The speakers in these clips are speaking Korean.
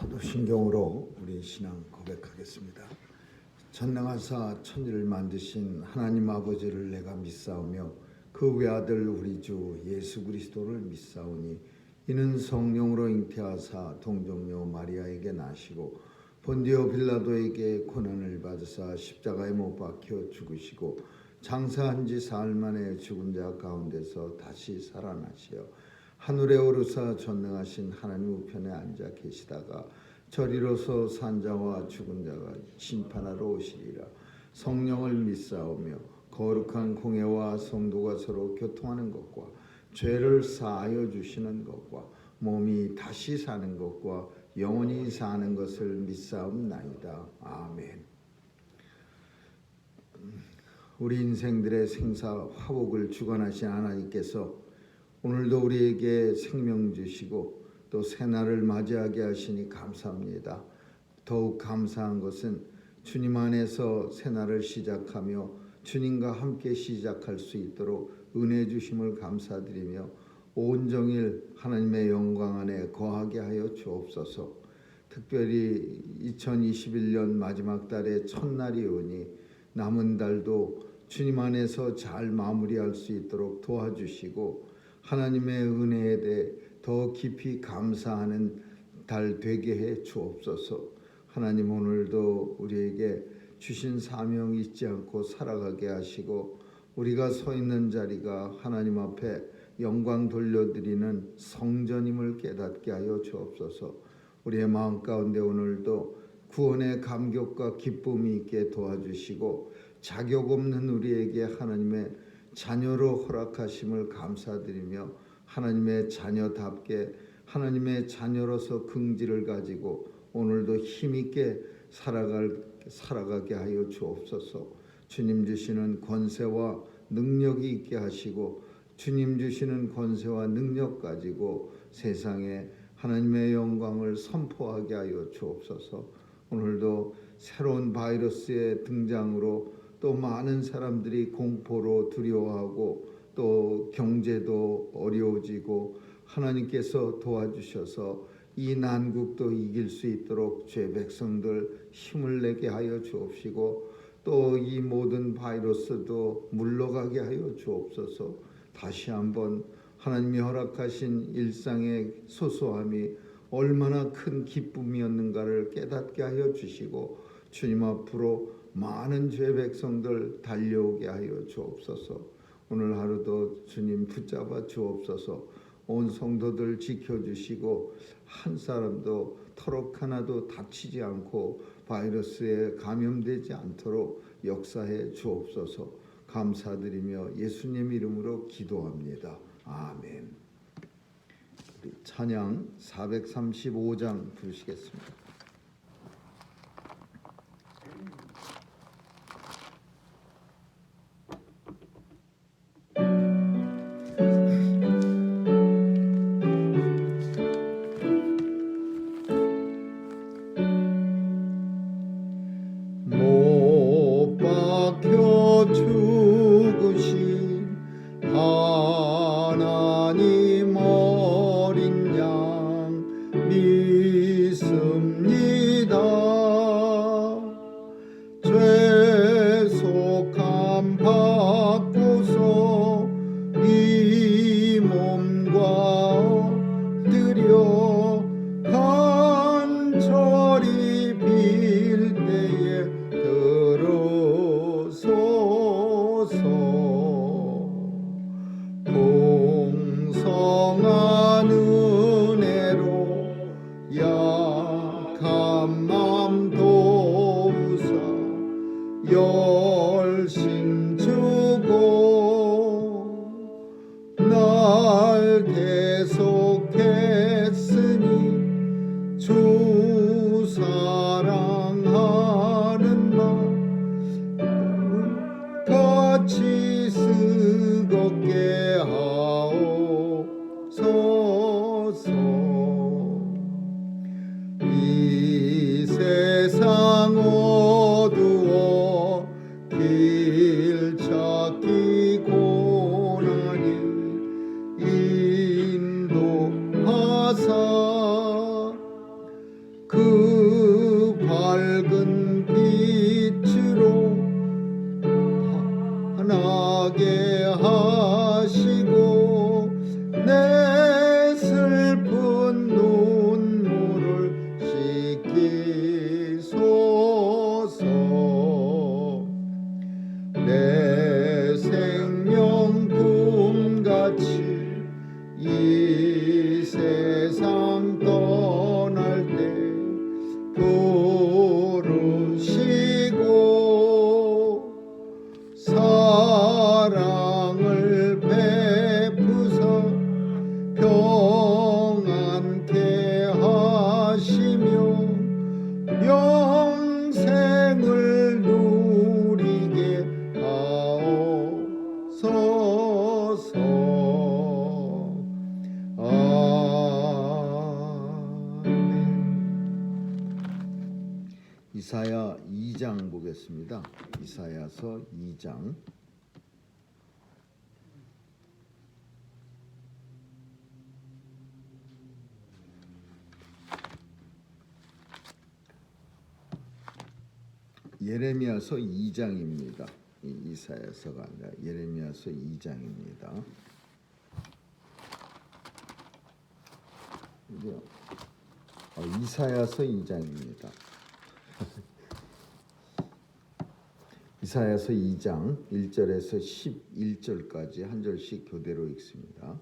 사도신경으로 우리 신앙 고백하겠습니다. 전능하사 천지를 만드신 하나님 아버지를 내가 믿사오며 그 외아들 우리 주 예수 그리스도를 믿사오니 이는 성령으로 잉태하사 동정녀 마리아에게 나시고 본디오 빌라도에게 고난을 받으사 십자가에 못 박혀 죽으시고 장사한 지 사흘 만에 죽은 자 가운데서 다시 살아나시어 하늘에 오르사 전능하신 하나님 우편에 앉아 계시다가 저리로서 산자와 죽은 자가 심판하러 오시리라. 성령을 믿사오며 거룩한 공회와 성도가 서로 교통하는 것과 죄를 사하여 주시는 것과 몸이 다시 사는 것과 영원히 사는 것을 믿사옵나이다. 아멘. 우리 인생들의 생사 화복을 주관하신 하나님께서 오늘도 우리에게 생명 주시고 또 새날을 맞이하게 하시니 감사합니다. 더욱 감사한 것은 주님 안에서 새날을 시작하며 주님과 함께 시작할 수 있도록 은혜 주심을 감사드리며 온종일 하나님의 영광 안에 거하게 하여 주옵소서. 특별히 2021년 마지막 달의 첫날이 오니 남은 달도 주님 안에서 잘 마무리할 수 있도록 도와주시고 하나님의 은혜에 대해 더 깊이 감사하는 달 되게 해 주옵소서. 하나님 오늘도 우리에게 주신 사명 잊지 않고 살아가게 하시고 우리가 서 있는 자리가 하나님 앞에 영광 돌려드리는 성전임을 깨닫게 하여 주옵소서. 우리의 마음 가운데 오늘도 구원의 감격과 기쁨이 있게 도와주시고 자격 없는 우리에게 하나님의 자녀로 허락하심을 감사드리며 하나님의 자녀답게 하나님의 자녀로서 긍지를 가지고 오늘도 힘있게 살아가게 하여 주옵소서. 주님 주시는 권세와 능력이 있게 하시고 주님 주시는 권세와 능력 가지고 세상에 하나님의 영광을 선포하게 하여 주옵소서. 오늘도 새로운 바이러스의 등장으로 또 많은 사람들이 공포로 두려워하고 또 경제도 어려워지고 하나님께서 도와주셔서 이 난국도 이길 수 있도록 죄 백성들 힘을 내게 하여 주옵시고 또 이 모든 바이러스도 물러가게 하여 주옵소서. 다시 한번 하나님이 허락하신 일상의 소소함이 얼마나 큰 기쁨이었는가를 깨닫게 하여 주시고 주님 앞으로 많은 죄 백성들 달려오게 하여 주옵소서. 오늘 하루도 주님 붙잡아 주옵소서. 온 성도들 지켜주시고 한 사람도 터럭 하나도 다치지 않고 바이러스에 감염되지 않도록 역사해 주옵소서. 감사드리며 예수님 이름으로 기도합니다. 아멘. 우리 찬양 435장 부르시겠습니다. 못 박혀 죽으신 하나님 어린 양 믿습니다. 죄속함 받고서 이 몸과 드려 간절히 빌 때에 들으소서. 풍성한 은혜로 약한 맘 도우사 열심 주고 날 계속했으니 주 사랑하는 마음 같이 쓰겁게 하옵소서. 이 세상 어두워 길 찾기 고난이 인도하사 그 밝은 빛으로 환하게 하시고 내 슬픈 눈물을 씻기소서. 내 생명 꿈같이 이 세상 떠날 때 부르시고 사랑을 베푸사 평안케 하시며 영생을 누리게 하옵소서. 아멘. 이사야 2장 보겠습니다. 이사야서 2장. 예레미야서 2장입니다. 이사야서가 아니라 예레미야서 2장입니다. 이사야서 2장입니다. 이사야서 2장 1절에서 11절까지 한 절씩 교대로 읽습니다.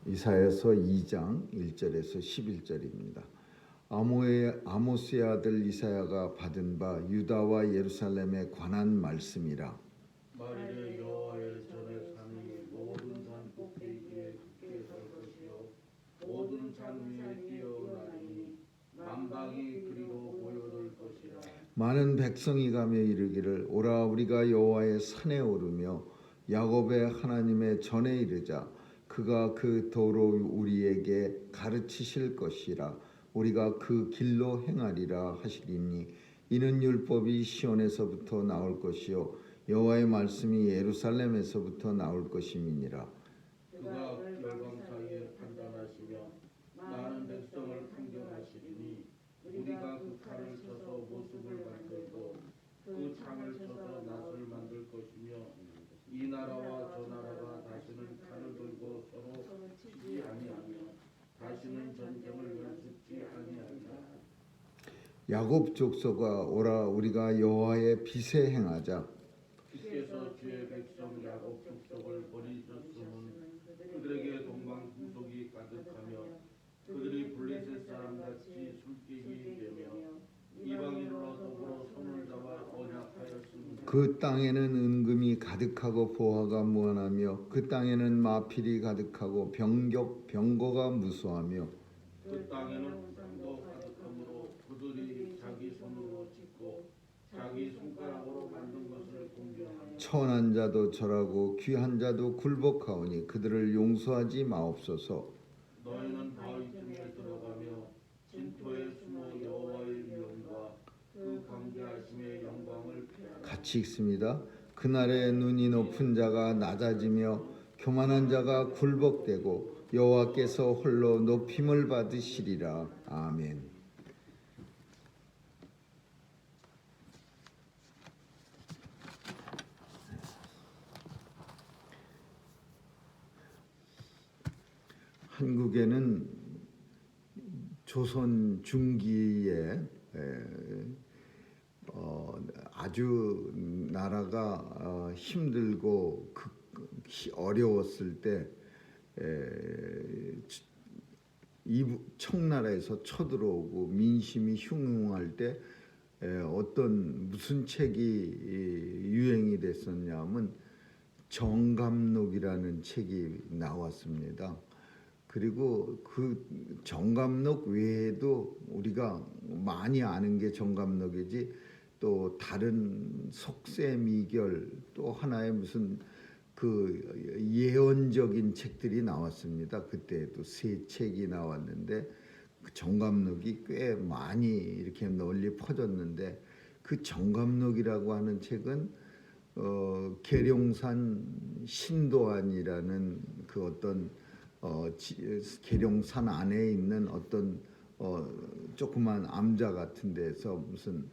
이사야서 2장 1절에서 11절입니다. 아모스의 아들 이사야가 받은 바 유다와 예루살렘에 관한 말씀이라. 만일에 여호와의 전에 산이 모든 산 꼭대기에 굳게 설 것이요 모든 산 위에 뛰어나니 만방이 그리로 모여들 것이라. 많은 백성이 가며 이르기를 오라 우리가 여호와의 산에 오르며 야곱의 하나님의 전에 이르자. 그가 그 도로 우리에게 가르치실 것이라. 우리가 그 길로 행하리라 하시리니 이는 율법이 시온에서부터 나올 것이요 여호와의 말씀이 예루살렘에서부터 나올 것임이니라. 그가 열방 사이에 판단하시며 많은 백성을 판결하시리니 우리가 그 칼을 쳐서 모습을 만들고 그 창을 쳐서 낫을 만들 것이며 이 나라와 저 나라가 다시는 칼을 들고 서로 치지 아니하며 다시는 전쟁을 연습지 아니하리라. 야곱 족속아 오라 우리가 여호와의 빛에 행하자. 주께서 주의 백성 야곱 족속을 버리셨음은 그들에게 동방 풍속이 가득하며 그들이 블레셋 사람같이 술객이 되며 이방인으로 더불어 손을 잡아 언약하였습니다. 그 땅에는 은금이 가득하고 보화가 무한하며 그 땅에는 마필이 가득하고 병거가 무수하며 그 땅에는 우상도 가득하므로 그들이 자기 손으로 짓고 자기 손가락으로 만든 것을 공경하며 천한 자도 절하고 귀한 자도 굴복하오니 그들을 용서하지 마옵소서. 너희는 바위 틈에 들어가며 진토에 숨어 여호와의 명과 그 광대하심의 영광을 피하라. 같이 읽습니다. 그날에 눈이 높은 자가 낮아지며 교만한 자가 굴복되고 여호와께서 홀로 높임을 받으시리라. 아멘. 한국에는 조선 중기에 아주 나라가 힘들고 어려웠을 때 청나라에서 쳐들어오고 민심이 흉흉할 때 무슨 책이 유행이 됐었냐면 정감록이라는 책이 나왔습니다. 그리고 그 정감록 외에도 우리가 많이 아는 게 정감록이지 또 다른 속세미결 또 하나의 무슨 그 예언적인 책들이 나왔습니다. 그때도 세 책이 나왔는데 그 정감록이 꽤 많이 이렇게 널리 퍼졌는데 그 정감록이라고 하는 책은 계룡산 신도안이라는 그 어떤 계룡산 안에 있는 어떤 조그만 암자 같은 데서 무슨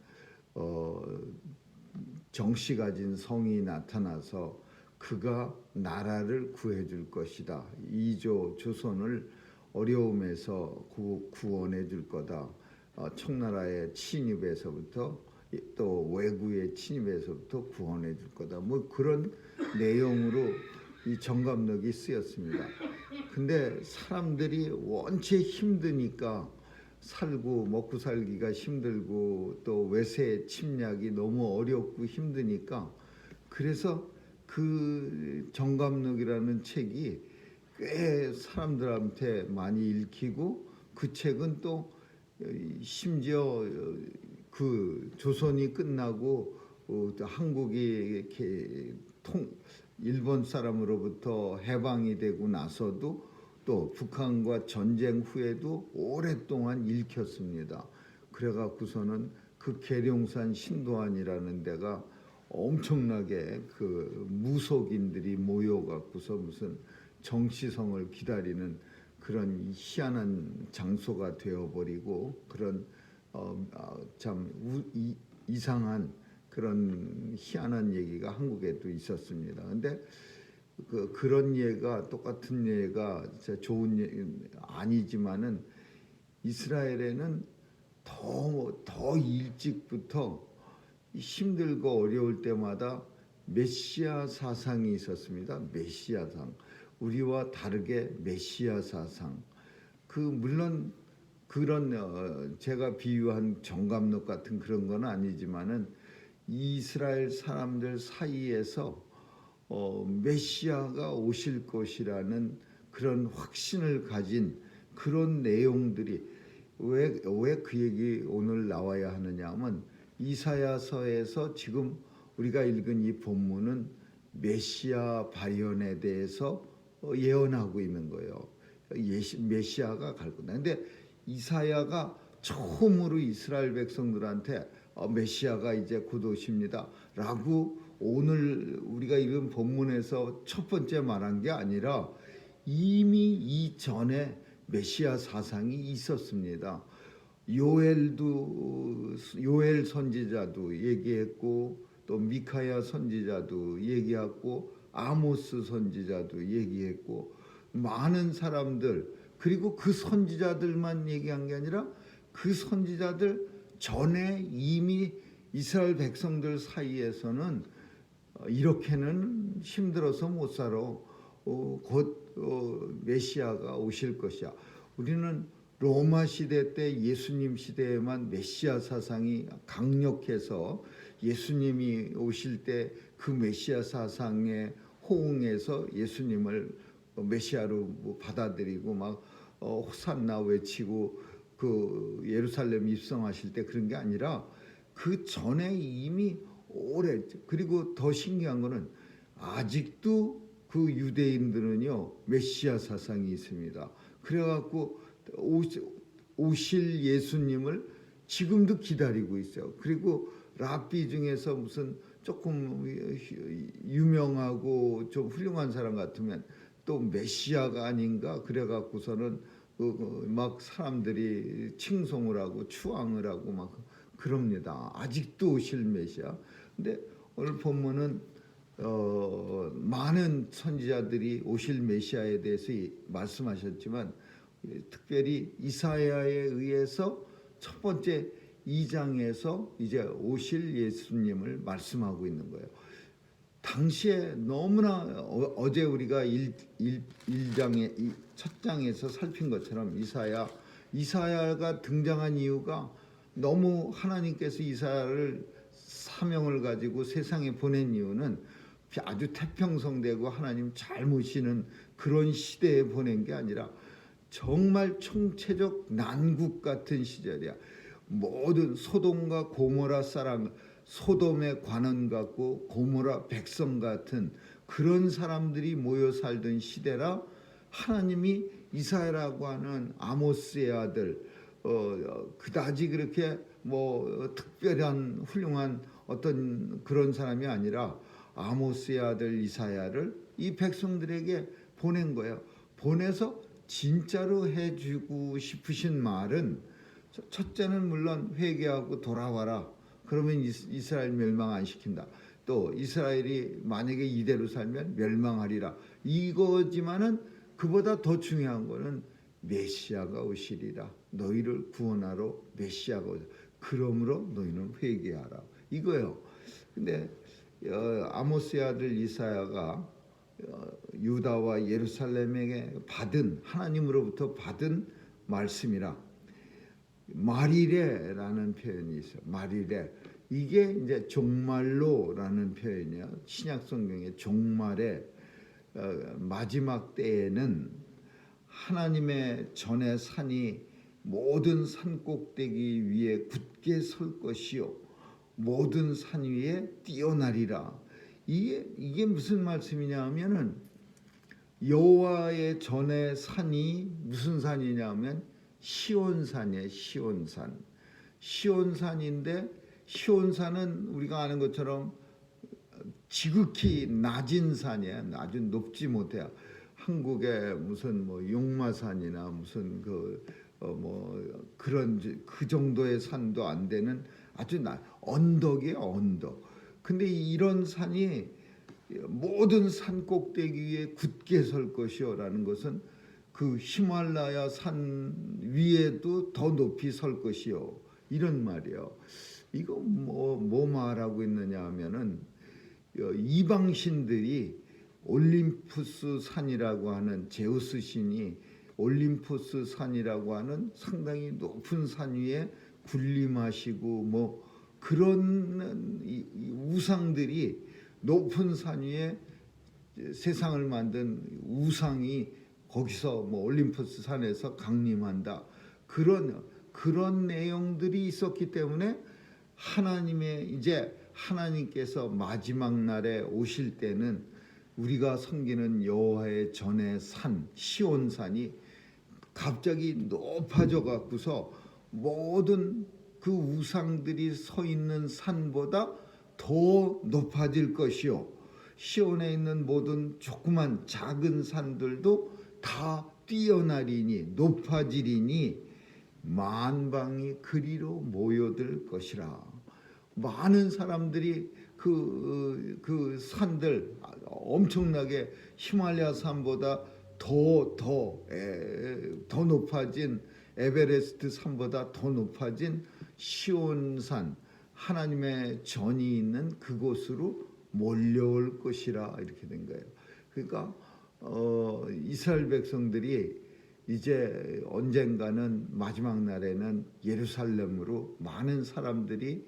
정씨 가진 성이 나타나서 그가 나라를 구해줄 것이다. 이조 조선을 어려움에서 구원해 줄 거다. 청나라의 침입에서부터 또 외구의 침입에서부터 구원해 줄 거다. 뭐 그런 내용으로 이 정감록이 쓰였습니다. 근데 사람들이 원체 힘드니까 살고 먹고 살기가 힘들고 또 외세 침략이 너무 어렵고 힘드니까 그래서 그 정감록이라는 책이 꽤 사람들한테 많이 읽히고 그 책은 또 심지어 그 조선이 끝나고 한국이 이렇게 일본 사람으로부터 해방이 되고 나서도 또 북한과 전쟁 후에도 오랫동안 읽혔습니다. 그래갖고서는 그 계룡산 신도안이라는 데가 엄청나게 그 무속인들이 모여갖고서 무슨 정시성을 기다리는 그런 희한한 장소가 되어버리고 그런 참 이상한 그런 희한한 얘기가 한국에도 있었습니다. 근데 그런 예가 똑같은 예가 좋은 예 아니지만은 이스라엘에는 더 일찍부터 힘들고 어려울 때마다 메시아 사상이 있었습니다. 메시아상. 우리와 다르게 메시아 사상. 물론 그런 제가 비유한 정감록 같은 그런 건 아니지만은 이스라엘 사람들 사이에서 메시아가 오실 것이라는 그런 확신을 가진 그런 내용들이 왜 그 얘기 오늘 나와야 하느냐 하면 이사야서에서 지금 우리가 읽은 이 본문은 메시아 발현에 대해서 예언하고 있는 거예요. 메시아가 갈 거다. 근데 이사야가 처음으로 이스라엘 백성들한테 메시아가 이제 곧 오십니다 라고 오늘 우리가 읽은 본문에서 첫 번째 말한 게 아니라 이미 이전에 메시아 사상이 있었습니다. 요엘 선지자도 얘기했고 또 미카야 선지자도 얘기했고 아모스 선지자도 얘기했고 많은 사람들 그리고 그 선지자들만 얘기한 게 아니라 그 선지자들 전에 이미 이스라엘 백성들 사이에서는 이렇게는 힘들어서 못 살아. 곧 메시아가 오실 것이야. 우리는 로마 시대 때 예수님 시대에만 메시아 사상이 강력해서 예수님이 오실 때 그 메시아 사상에 호응해서 예수님을 메시아로 받아들이고 막 호산나 외치고 그 예루살렘 입성하실 때 그런 게 아니라 그 전에 이미 오래 그리고 더 신기한 거는 아직도 그 유대인들은요 메시아 사상이 있습니다. 그래갖고 오실 예수님을 지금도 기다리고 있어요. 그리고 랍비 중에서 무슨 조금 유명하고 좀 훌륭한 사람 같으면 또 메시아가 아닌가 그래갖고서는 막 사람들이 칭송을 하고 추앙을 하고 막 그럽니다. 아직도 오실 메시아. 근데 오늘 본문은 많은 선지자들이 오실 메시아에 대해서 말씀하셨지만 특별히 이사야에 의해서 첫 번째 2장에서 이제 오실 예수님을 말씀하고 있는 거예요. 당시에 너무나 어제 우리가 1장의 첫 장에서 살핀 것처럼 이사야가 등장한 이유가 너무 하나님께서 이사야를 사명을 가지고 세상에 보낸 이유는 아주 태평성되고 하나님 잘 모시는 그런 시대에 보낸 게 아니라 정말 총체적 난국 같은 시절이야. 모든 소돔과 고모라 사람, 소돔의 관원 같고 고모라 백성 같은 그런 사람들이 모여 살던 시대라 하나님이 이사야라고 하는 아모스의 아들 그다지 그렇게 뭐 특별한 훌륭한 어떤 그런 사람이 아니라 아모스의 아들 이사야를 이 백성들에게 보낸 거예요. 보내서 진짜로 해주고 싶으신 말은, 첫째는 물론 회개하고 돌아와라. 그러면 이스라엘 멸망 안 시킨다. 또 이스라엘이 만약에 이대로 살면 멸망하리라. 이거지만은 그보다 더 중요한 거는 메시아가 오시리라. 너희를 구원하러 메시아가 오리라. 그러므로 너희는 회개하라. 이거예요. 근데 아모스의 아들 이사야가 유다와 예루살렘에게 받은, 하나님으로부터 받은 말씀이라. 마리레라는 표현이 있어요. 마리레. 이게 이제 종말로라는 표현이에요. 신약 성경의 종말의 마지막 때에는 하나님의 전의 산이 모든 산 꼭대기 위에 굳게 설 것이요 모든 산 위에 뛰어나리라. 이게 무슨 말씀이냐 하면은, 여호와의 전의 산이 무슨 산이냐 하면 시온산이에요. 시온산. 시온산인데, 시온산은 우리가 아는 것처럼 지극히 낮은 산이에요. 아주 높지 못해요. 한국의 무슨 뭐 용마산이나 무슨 그런 그 정도의 산도 안 되는 아주 언덕이에요. 언덕. 근데 이런 산이 모든 산 꼭대기 위에 굳게 설 것이요라는 것은 그 히말라야 산 위에도 더 높이 설 것이요, 이런 말이에요. 이거 뭐 말하고 있느냐 하면은, 이방신들이 올림푸스 산이라고 하는, 제우스 신이 올림푸스 산이라고 하는 상당히 높은 산 위에 군림하시고 뭐 그런 우상들이, 높은 산 위에 세상을 만든 우상이 거기서 뭐 올림푸스 산에서 강림한다. 그런 내용들이 있었기 때문에 하나님께서 마지막 날에 오실 때는 우리가 섬기는 여호와의 전의 산 시온산이 갑자기 높아져 갖고서 모든 그 우상들이 서 있는 산보다 더 높아질 것이요, 시온에 있는 모든 조그만 작은 산들도 다 뛰어나리니 높아지리니 만방이 그리로 모여들 것이라. 많은 사람들이 그 산들, 엄청나게 히말라야 산보다 더 높아진, 에베레스트 산보다 더 높아진 시온산, 하나님의 전이 있는 그곳으로 몰려올 것이라, 이렇게 된 거예요. 그러니까 이스라엘 백성들이 이제 언젠가는 마지막 날에는 예루살렘으로 많은 사람들이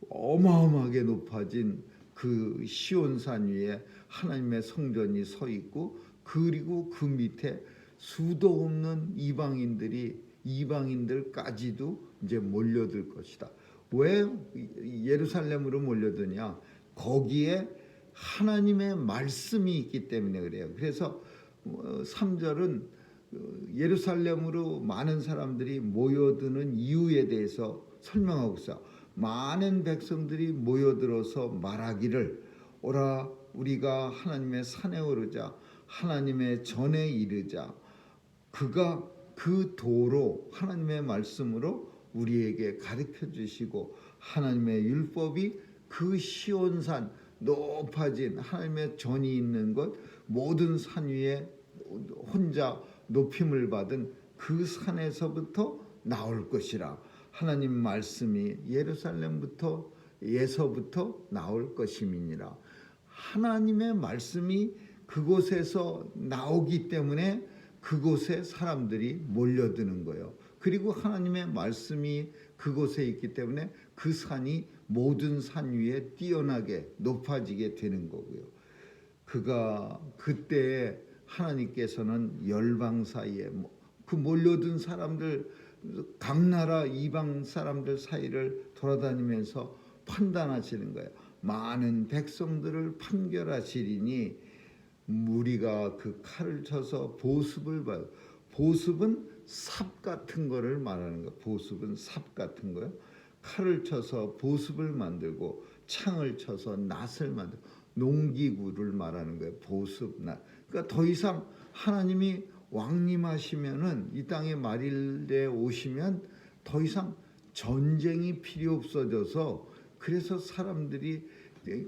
어마어마하게 높아진 그 시온산 위에 하나님의 성전이 서 있고, 그리고 그 밑에 수도 없는 이방인들까지도 이제 몰려들 것이다. 왜 예루살렘으로 몰려드냐? 거기에 하나님의 말씀이 있기 때문에 그래요. 그래서 3절은 예루살렘으로 많은 사람들이 모여드는 이유에 대해서 설명하고 있어요. 많은 백성들이 모여들어서 말하기를, 오라 우리가 하나님의 산에 오르자, 하나님의 전에 이르자. 그가 그 도로, 하나님의 말씀으로 우리에게 가르쳐 주시고, 하나님의 율법이 그 시온산, 높아진 하나님의 전이 있는 것, 모든 산 위에 혼자 높임을 받은 그 산에서부터 나올 것이라. 하나님 말씀이 예루살렘에서부터 나올 것임이니라. 하나님의 말씀이 그곳에서 나오기 때문에 그곳에 사람들이 몰려드는 거예요. 그리고 하나님의 말씀이 그곳에 있기 때문에 그 산이 모든 산 위에 뛰어나게 높아지게 되는 거고요. 그때 하나님께서는 열방 사이에 그 몰려든 사람들, 각 나라 이방 사람들 사이를 돌아다니면서 판단하시는 거예요. 많은 백성들을 판결하시리니 무리가 그 칼을 쳐서 보습을 봐요. 보습은 삽 같은 거를 말하는 거예요. 보습은 삽 같은 거요. 칼을 쳐서 보습을 만들고, 창을 쳐서 낫을 만들고, 농기구를 말하는 거예요. 보습나. 그러니까 더 이상 하나님이 왕림하시면은 이 땅에 말일에 오시면 더 이상 전쟁이 필요 없어져서 그래서 사람들이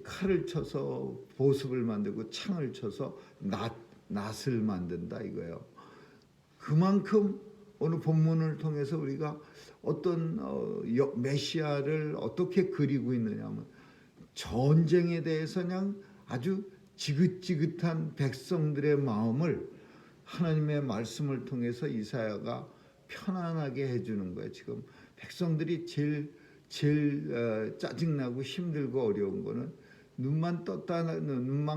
칼을 쳐서 보습을 만들고 창을 쳐서 낫을 만든다 이거예요. 그만큼 오늘 본문을 통해서 우리가 어떤 메시아를 어떻게 그리고 있느냐면 전쟁에 대해서 그냥 아주 지긋지긋한 백성들의 마음을 하나님의 말씀을 통해서 이사야가 편안하게 해주는 거예요. 지금 백성들이 제일 짜증나고 힘들고 어려운 거는 눈만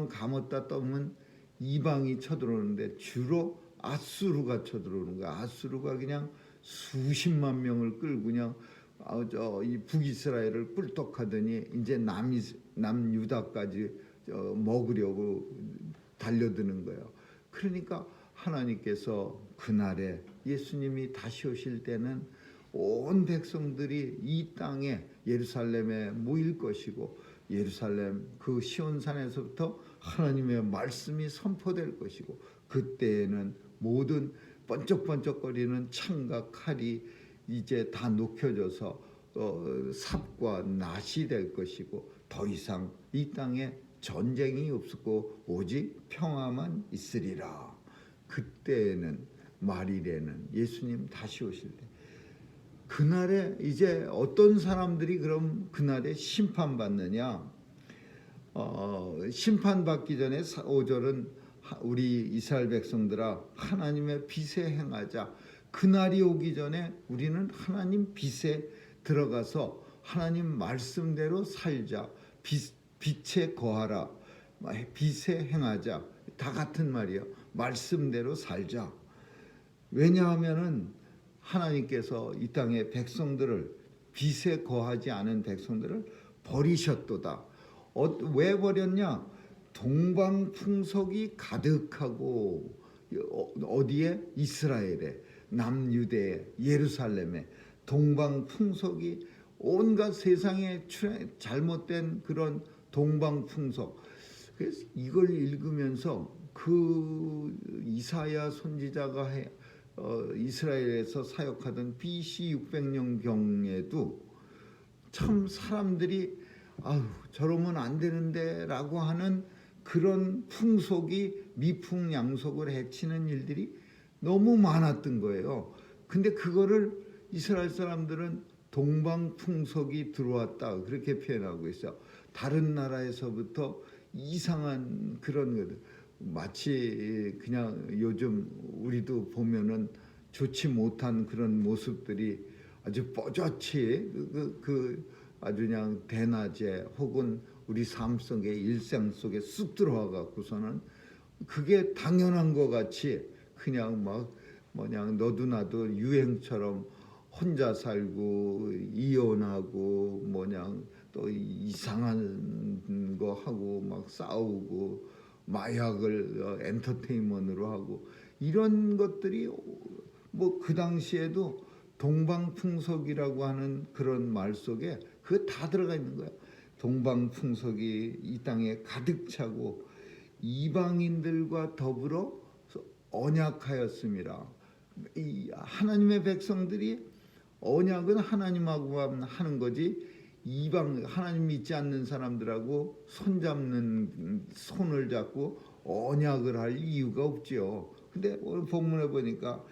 감았다 떠면 이방이 쳐들어오는데 주로 아수르가 쳐들어오는 거야. 아수르가 그냥 수십만 명을 끌고 그냥 이 북이스라엘을 꿀떡하더니 이제 남유다까지 먹으려고 달려드는 거예요. 그러니까 하나님께서 그날에 예수님이 다시 오실 때는 온 백성들이 이 땅에 예루살렘에 모일 것이고 예루살렘 그 시온산에서부터 하나님의 말씀이 선포될 것이고 그때에는 모든 번쩍번쩍거리는 창과 칼이 이제 다 녹혀져서 삽과 낫이 될 것이고 더 이상 이 땅에 전쟁이 없었고 오직 평화만 있으리라. 그때에는 말일에는 예수님 다시 오실 때 그날에 이제 어떤 사람들이 그럼 그날에 심판받느냐? 심판받기 전에 5절은 우리 이스라엘 백성들아 하나님의 빛에 행하자. 그날이 오기 전에 우리는 하나님 빛에 들어가서 하나님 말씀대로 살자. 빛에 거하라. 빛에 행하자. 다 같은 말이에요. 말씀대로 살자. 왜냐하면은 하나님께서 이 땅의 백성들을 빛에 거하지 않은 백성들을 버리셨도다. 왜 버렸냐? 동방풍속이 가득하고 어디에? 이스라엘에, 남유대에, 예루살렘에 동방풍속이 온갖 세상에 잘못된 그런 동방풍속. 그래서 이걸 읽으면서 그 이사야 선지자가 이스라엘에서 사역하던 BC 600년 경에도 참 사람들이 아유 저러면 안 되는데 라고 하는 그런 풍속이 미풍양속을 해치는 일들이 너무 많았던 거예요. 근데 그거를 이스라엘 사람들은 동방풍속이 들어왔다 그렇게 표현하고 있어요. 다른 나라에서부터 이상한 그런 것들 마치 그냥 요즘 우리도 보면은 좋지 못한 그런 모습들이 아주 뻐젓이 아주 그냥 대낮에 혹은 우리 삶 속에 일상 속에 쑥 들어와 갖고서는 그게 당연한 것 같이 그냥 막 뭐냐 너도 나도 유행처럼 혼자 살고 이혼하고 뭐냐 또 이상한 거 하고 막 싸우고 마약을 엔터테인먼트로 하고 이런 것들이 뭐 그 당시에도 동방풍속이라고 하는 그런 말 속에 그거 다 들어가 있는 거야. 동방풍속이 이 땅에 가득 차고 이방인들과 더불어 언약하였습니다. 이 하나님의 백성들이 언약은 하나님하고만 하는 거지 이방 하나님 믿지 않는 사람들하고 손을 잡고 언약을 할 이유가 없지요. 근데 오늘 본문에 보니까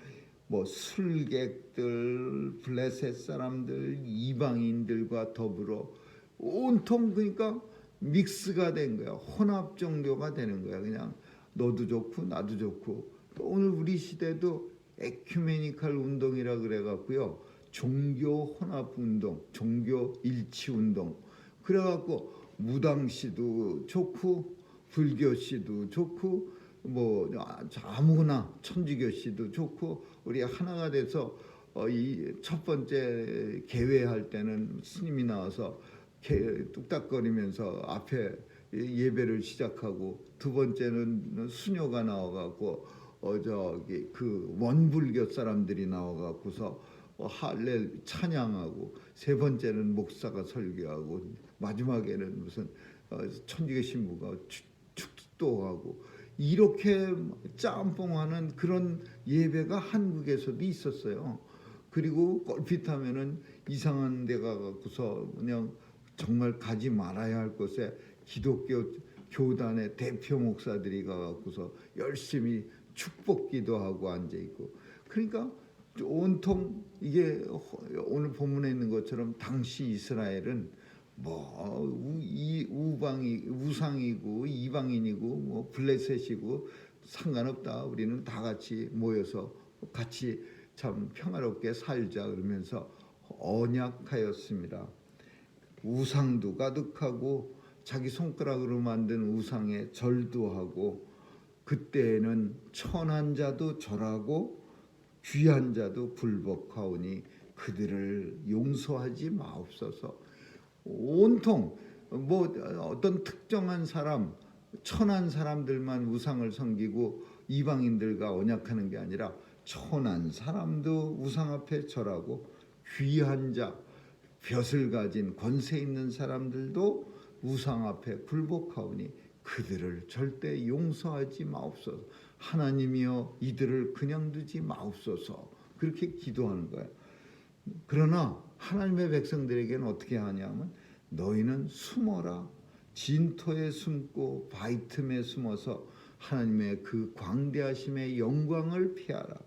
뭐 술객들, 블레셋 사람들, 이방인들과 더불어 온통 그러니까 믹스가 된 거야. 혼합 종교가 되는 거야. 그냥 너도 좋고 나도 좋고 또 오늘 우리 시대도 에큐메니컬 운동이라 그래 갖고요. 종교 혼합 운동, 종교 일치 운동. 그래 갖고 무당씨도 좋고 불교씨도 좋고 뭐 아무나 천주교씨도 좋고 우리 하나가 돼서 이 첫 번째 개회할 때는 스님이 나와서 뚝딱거리면서 앞에 예배를 시작하고 두 번째는 수녀가 나와갖고 저기 그 원불교 사람들이 나와갖고서 할렐 찬양하고 세 번째는 목사가 설교하고 마지막에는 무슨 천주교 신부가 축도하고 이렇게 짬뽕하는 그런 예배가 한국에서도 있었어요. 그리고 껄핏하면은 이상한 데 가고서 그냥 정말 가지 말아야 할 곳에 기독교 교단의 대표 목사들이 가고서 열심히 축복기도 하고 앉아 있고, 그러니까 온통 이게 오늘 본문에 있는 것처럼 당시 이스라엘은 우상이고 이방인이고 뭐 블레셋이고 상관없다. 우리는 다 같이 모여서 같이 참 평화롭게 살자 그러면서 언약하였습니다. 우상도 가득하고 자기 손가락으로 만든 우상에 절도 하고, 그때에는 천한 자도 절하고 귀한 자도 굴복하오니 그들을 용서하지 마옵소서. 온통 뭐 어떤 특정한 사람, 천한 사람들만 우상을 섬기고 이방인들과 언약하는 게 아니라 천한 사람도 우상 앞에 절하고 귀한 자, 벼슬 가진 권세 있는 사람들도 우상 앞에 굴복하오니 그들을 절대 용서하지 마옵소서. 하나님이여 이들을 그냥 두지 마옵소서. 그렇게 기도하는 거예요. 그러나 하나님의 백성들에게는 어떻게 하냐면 너희는 숨어라. 진토에 숨고 바위 틈에 숨어서 하나님의 그 광대하심의 영광을 피하라.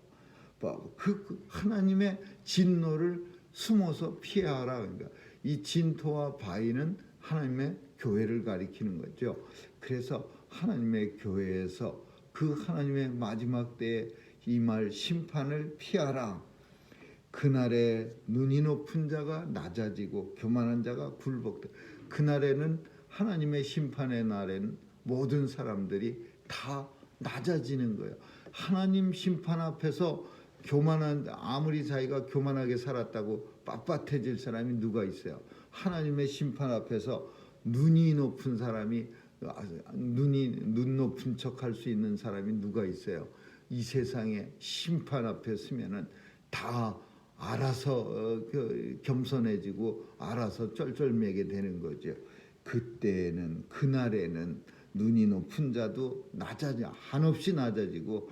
그 하나님의 진노를 숨어서 피하라. 그러니까 이 진토와 바위는 하나님의 교회를 가리키는 거죠. 그래서 하나님의 교회에서 그 하나님의 마지막 때에 임할 심판을 피하라. 그날에 눈이 높은 자가 낮아지고 교만한 자가 굴복돼. 그날에는 하나님의 심판의 날에는 모든 사람들이 다 낮아지는 거예요. 하나님 심판 앞에서 교만한, 아무리 자기가 교만하게 살았다고 빳빳해질 사람이 누가 있어요? 하나님의 심판 앞에서 눈이 높은 사람이, 눈 높은 척할 수 있는 사람이 누가 있어요? 이 세상에 심판 앞에 서면은 다 알아서 겸손해지고 알아서 쩔쩔매게 되는 거죠. 그때는, 그날에는 눈이 높은 자도 한없이 낮아지고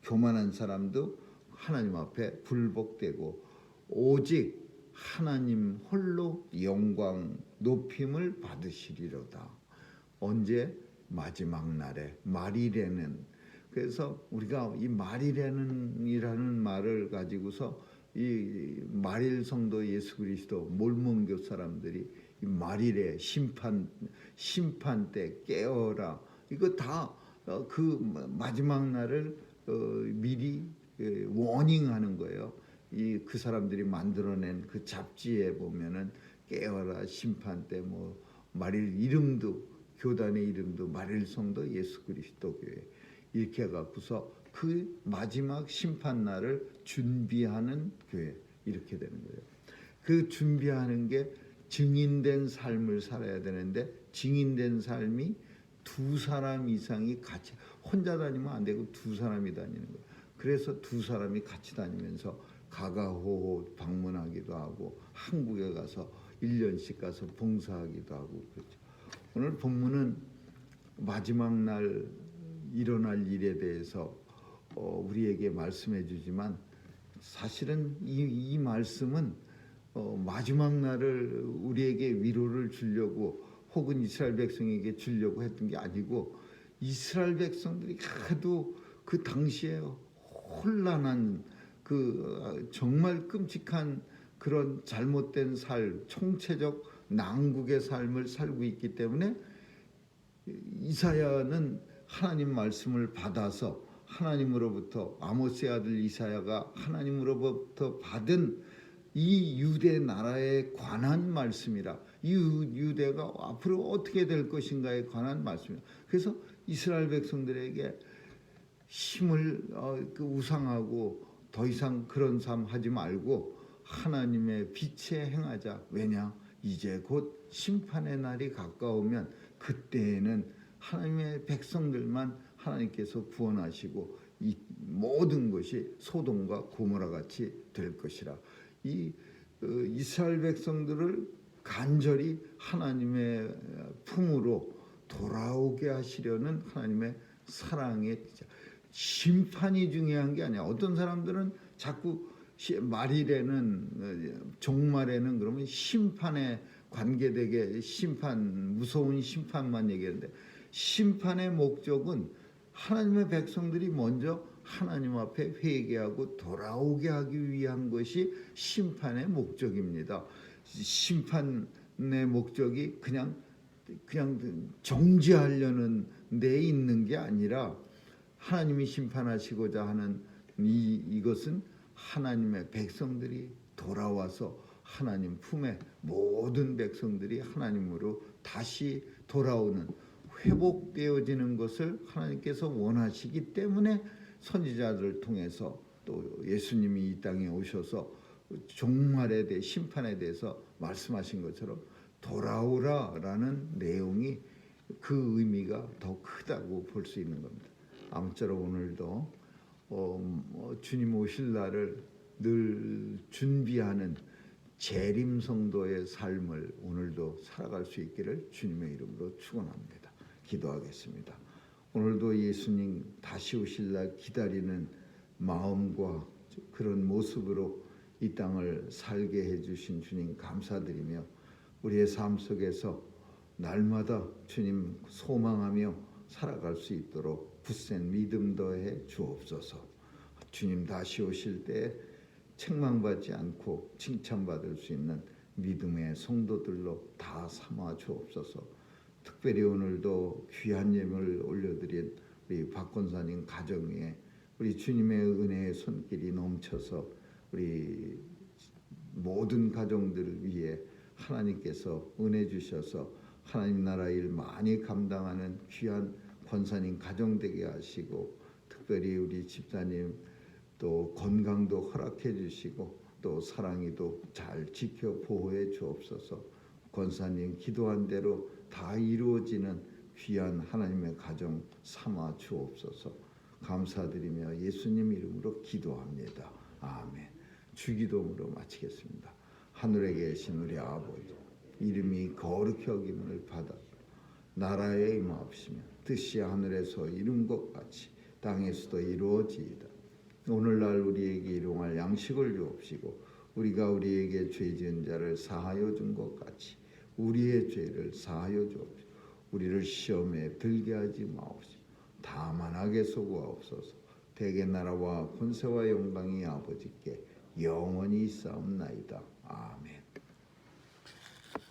교만한 사람도 하나님 앞에 굴복되고 오직 하나님 홀로 영광 높임을 받으시리로다. 언제? 마지막 날에, 말일에는. 그래서 우리가 이 말일에는이라는 말을 가지고서 이 말일 성도 예수 그리스도 몰몬교 사람들이 이 말일에 심판 때 깨어라. 이거 다 그 마지막 날을 미리 워닝하는 거예요. 그 사람들이 만들어낸 그 잡지에 보면은 깨어라 심판 때 뭐 말일 이름도, 교단의 이름도 말일 성도 예수 그리스도 교회 이렇게 해갖고서 그 마지막 심판 날을 준비하는 교회 이렇게 되는 거예요. 그 준비하는 게 증인된 삶을 살아야 되는데 증인된 삶이 두 사람 이상이 같이, 혼자 다니면 안 되고 두 사람이 다니는 거예요. 그래서 두 사람이 같이 다니면서 가가호호 방문하기도 하고 한국에 가서 1년씩 가서 봉사하기도 하고 그렇죠. 오늘 본문은 마지막 날 일어날 일에 대해서 우리에게 말씀해 주지만 사실은 이 말씀은 마지막 날을 우리에게 위로를 주려고 혹은 이스라엘 백성에게 주려고 했던 게 아니고, 이스라엘 백성들이 하도 그 당시에 혼란한 그 정말 끔찍한 그런 잘못된 삶, 총체적 난국의 삶을 살고 있기 때문에 이사야는 하나님 말씀을 받아서 하나님으로부터, 아모스의 아들 이사야가 하나님으로부터 받은 이 유대 나라에 관한 말씀이라, 이 유대가 앞으로 어떻게 될 것인가에 관한 말씀이라. 그래서 이스라엘 백성들에게 힘을 그 우상하고 더 이상 그런 삶 하지 말고 하나님의 빛에 행하자. 왜냐? 이제 곧 심판의 날이 가까우면 그때에는 하나님의 백성들만 하나님께서 구원하시고 이 모든 것이 소돔과 고모라 같이 될 것이라. 이 이스라엘 백성들을 간절히 하나님의 품으로 돌아오게 하시려는 하나님의 사랑의 심판이 중요한 게 아니야. 어떤 사람들은 자꾸 말일에는 종말에는 그러면 심판에 관계되게 무서운 심판만 얘기하는데, 심판의 목적은 하나님의 백성들이 먼저 하나님 앞에 회개하고 돌아오게 하기 위한 것이 심판의 목적입니다. 심판의 목적이 그냥 정죄하려는 데 있는 게 아니라, 하나님이 심판하시고자 하는 이것은 하나님의 백성들이 돌아와서 하나님 품에, 모든 백성들이 하나님으로 다시 돌아오는, 회복되어지는 것을 하나님께서 원하시기 때문에 선지자들을 통해서 또 예수님이 이 땅에 오셔서 종말에 대해, 심판에 대해서 말씀하신 것처럼 돌아오라라는 내용이, 그 의미가 더 크다고 볼 수 있는 겁니다. 아무쪼록 오늘도 주님 오실 날을 늘 준비하는 재림 성도의 삶을 오늘도 살아갈 수 있기를 주님의 이름으로 축원합니다. 기도하겠습니다. 오늘도 예수님 다시 오실 날 기다리는 마음과 그런 모습으로 이 땅을 살게 해주신 주님 감사드리며, 우리의 삶 속에서 날마다 주님 소망하며 살아갈 수 있도록 굳센 믿음 더해 주옵소서. 주님 다시 오실 때 책망받지 않고 칭찬받을 수 있는 믿음의 성도들로 다 삼아 주옵소서. 특별히 오늘도 귀한 예물을 올려드린 우리 박 권사님 가정 위에 우리 주님의 은혜의 손길이 넘쳐서 우리 모든 가정들을 위해 하나님께서 은혜 주셔서 하나님 나라 일 많이 감당하는 귀한 권사님 가정 되게 하시고, 특별히 우리 집사님 또 건강도 허락해 주시고, 또 사랑이도 잘 지켜 보호해 주옵소서. 권사님 기도한 대로 다 이루어지는 귀한 하나님의 가정 삼아 주옵소서. 감사드리며 예수님 이름으로 기도합니다. 아멘. 주기도문으로 마치겠습니다. 하늘에 계신 우리 아버지, 이름이 거룩히 여김을 받아 나라에 임하옵시며 뜻이 하늘에서 이룬 것 같이 땅에서도 이루어지이다. 오늘날 우리에게 일용할 양식을 주옵시고, 우리가 우리에게 죄 지은 자를 사하여 준 것 같이 우리의 죄를 사하여 주옵시고, 우리를 시험에 들게 하지 마옵시고 다만 악에서 구하옵소서. 대개 나라와 권세와 영광이 아버지께 영원히 있사옵나이다.